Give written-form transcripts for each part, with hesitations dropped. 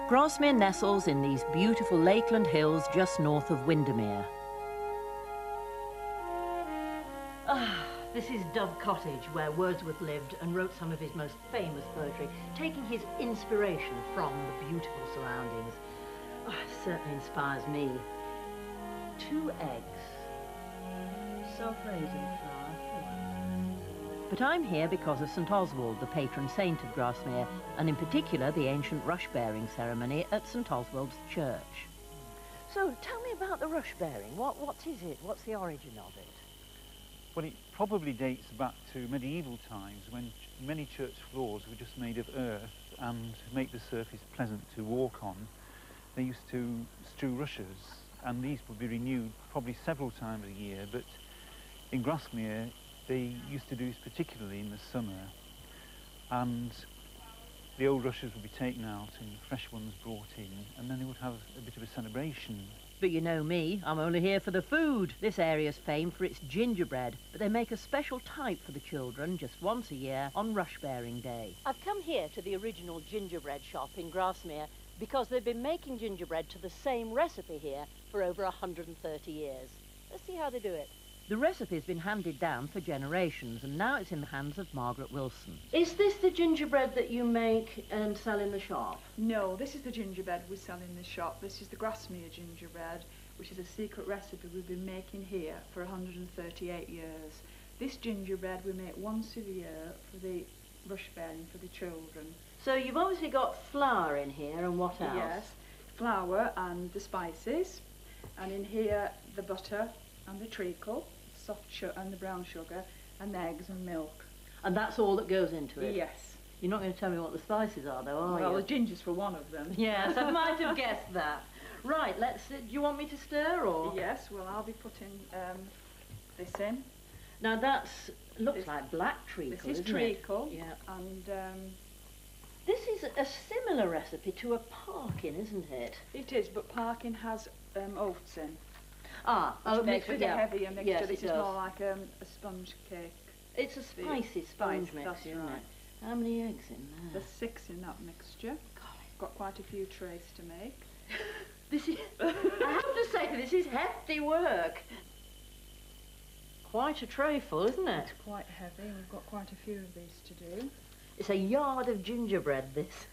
Grasmere nestles in these beautiful lakeland hills just north of Windermere. This is Dove Cottage, where Wordsworth lived and wrote some of his most famous poetry, taking his inspiration from the beautiful surroundings. It certainly inspires me. 2 eggs, self-raising flour. But I'm here because of St Oswald, the patron saint of Grasmere, and in particular the ancient rush-bearing ceremony at St Oswald's Church. So tell me about the rush-bearing. What is it? What's the origin of it? Well, it probably dates back to medieval times when many church floors were just made of earth, and to make the surface pleasant to walk on, they used to strew rushes, and these would be renewed probably several times a year, but in Grasmere they used to do this particularly in the summer, and the old rushes would be taken out and fresh ones brought in, and then they would have a bit of a celebration. But you know me, I'm only here for the food. This area's famed for its gingerbread, but they make a special type for the children just once a year on Rushbearing Day. I've come here to the original Gingerbread Shop in Grasmere because they've been making gingerbread to the same recipe here for over 130 years. Let's see how they do it. The recipe's been handed down for generations, and now it's in the hands of Margaret Wilson. Is this the gingerbread that you make and sell in the shop? No, this is the gingerbread we sell in the shop. This is the Grasmere Gingerbread, which is a secret recipe we've been making here for 138 years. This gingerbread we make once a year for the rush-bearing for the children. So you've obviously got flour in here, and what else? Yes, flour and the spices, and in here the butter and the treacle, soft sugar and the brown sugar, and eggs and milk. And that's all that goes into it? Yes. You're not going to tell me what the spices are, though, are you? Well, the ginger's for one of them. Yes, I might have guessed that. Right, do you want me to stir, or? Yes, well, I'll be putting this in. Now looks like black treacle, This is treacle. Yeah. And this is a similar recipe to a parkin, isn't it? it is, but parkin has oats in. Which makes it a heavier mixture. Yes, this is does. more like a sponge cake. It's a spicy sponge mix, that's isn't right. it? How many eggs in there? There's 6 in that mixture. Got quite a few trays to make. This is, I have to say, this is hefty work. Quite a tray full, isn't it? It's quite heavy, and we've got quite a few of these to do. It's a yard of gingerbread, this.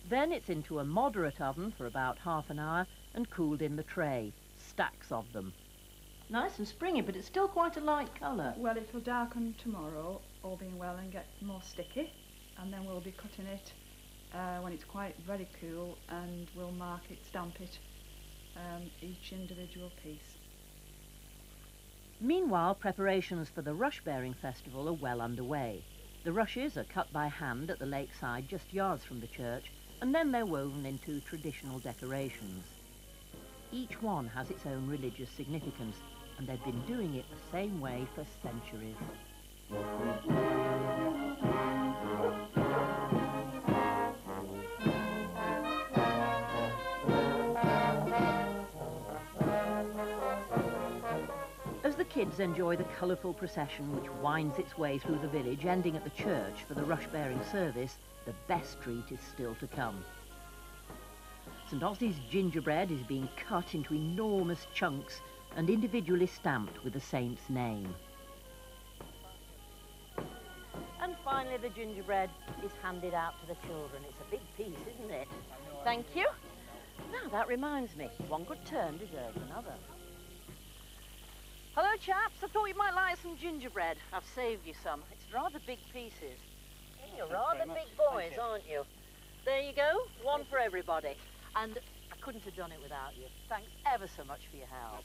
Then it's into a moderate oven for about half an hour and cooled in the tray. Stacks of them. Nice and springy, but it's still quite a light colour. Well, it'll darken tomorrow, all being well, and get more sticky, and then we'll be cutting it when it's quite very cool, and we'll mark it, stamp it, each individual piece. Meanwhile, preparations for the Rushbearing Festival are well underway. The rushes are cut by hand at the lakeside just yards from the church, and then they're woven into traditional decorations. Each one has its own religious significance, and they've been doing it the same way for centuries. As the kids enjoy the colourful procession which winds its way through the village, ending at the church for the rush-bearing service, the best treat is still to come. St Osy's gingerbread is being cut into enormous chunks and individually stamped with the saint's name. And finally the gingerbread is handed out to the children. It's a big piece, isn't it? Thank you. Now that reminds me, one good turn deserves another. Hello chaps, I thought you might like some gingerbread. I've saved you some. It's rather big pieces. You're rather big boys, aren't you? There you go, one for everybody. And I couldn't have done it without you. Thanks ever so much for your help.